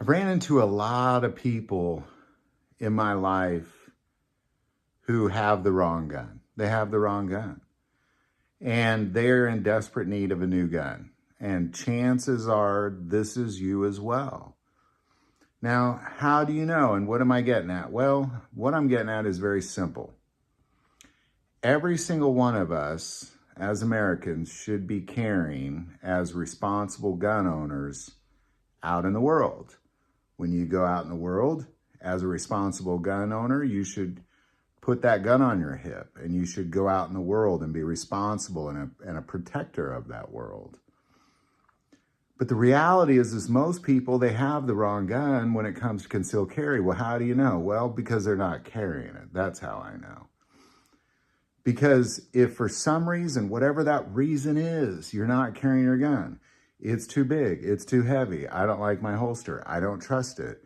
I've ran into a lot of people in my life who have the wrong gun. They have the wrong gun. And they're in desperate need of a new gun. And chances are this is you as well. Now, how do you know? And what am I getting at? Well, what I'm getting at is very simple. Every single one of us as Americans should be carrying as responsible gun owners out in the world. When you go out in the world as a responsible gun owner, you should put that gun on your hip and you should go out in the world and be responsible and a protector of that world. But the reality is most people, they have the wrong gun when it comes to concealed carry. Well, how do you know? Well, because they're not carrying it. That's how I know. Because if for some reason, whatever that reason is, you're not carrying your gun, it's too big, it's too heavy, I don't like my holster, I don't trust it.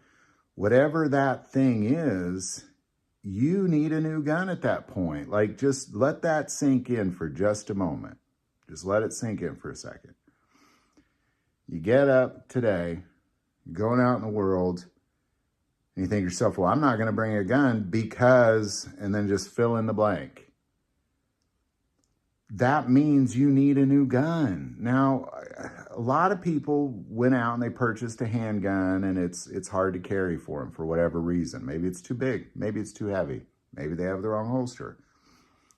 Whatever that thing is, you need a new gun at that point. Like, just let that sink in for just a moment. Just let it sink in for a second. You get up today, you're going out in the world, and you think to yourself, well, I'm not going to bring a gun because, and then just fill in the blank. That means you need a new gun. Now, a lot of people went out and they purchased a handgun, and it's hard to carry for them for whatever reason. Maybe it's too big. Maybe it's too heavy. Maybe they have the wrong holster.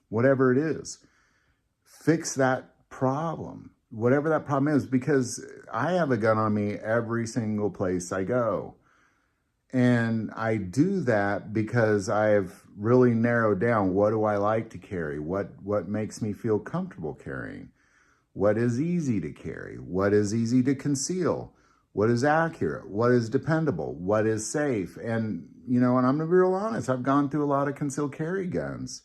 Whatever it is, fix that problem. Whatever that problem is, because I have a gun on me every single place I go. And I do that because I've really narrowed down what do I like to carry, what makes me feel comfortable carrying, what is easy to carry, what is easy to conceal, what is accurate, what is dependable, what is safe. And, you know, and I'm gonna be real honest, I've gone through a lot of concealed carry guns,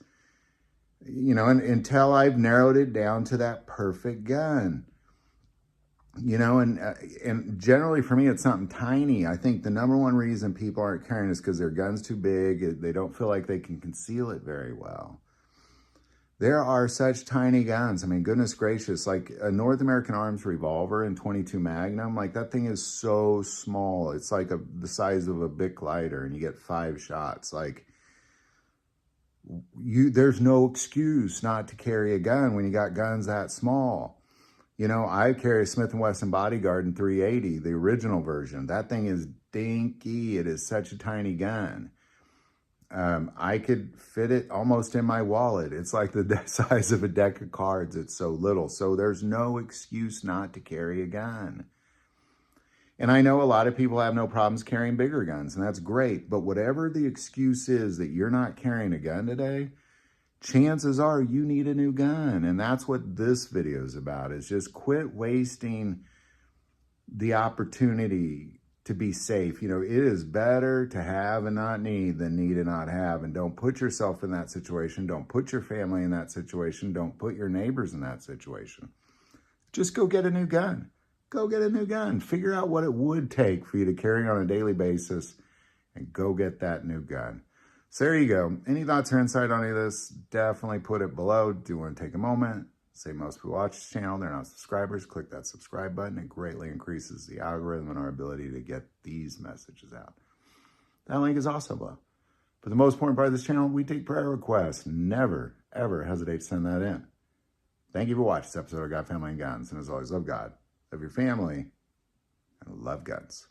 you know, and until I've narrowed it down to that perfect gun. You know, and generally for me, it's something tiny. I think the number one reason people aren't carrying is because their gun's too big. They don't feel like they can conceal it very well. There are such tiny guns. I mean, goodness gracious, like a North American Arms revolver in .22 Magnum, like that thing is so small. It's like the size of a Bic lighter, and you get 5 shots. Like, there's no excuse not to carry a gun when you got guns that small. You know, I carry a Smith & Wesson Bodyguard in .380, the original version. That thing is dinky. It is such a tiny gun. I could fit it almost in my wallet. It's like the size of a deck of cards. It's so little. So there's no excuse not to carry a gun. And I know a lot of people have no problems carrying bigger guns, and that's great. But whatever the excuse is that you're not carrying a gun today, chances are you need a new gun. And that's what this video is about, is just quit wasting the opportunity to be safe. You know, it is better to have and not need than need and not have. And don't put yourself in that situation. Don't put your family in that situation. Don't put your neighbors in that situation. Just go get a new gun. Go get a new gun. Figure out what it would take for you to carry on a daily basis and go get that new gun. So there you go. Any thoughts or insight on any of this, definitely put it below. Do want to take a moment. Say most people watch this channel, they're not subscribers. Click that subscribe button. It greatly increases the algorithm and our ability to get these messages out. That link is also below. But the most important part of this channel, we take prayer requests. Never, ever hesitate to send that in. Thank you for watching this episode of God, Family, and Guns. And as always, love God, love your family, and love guns.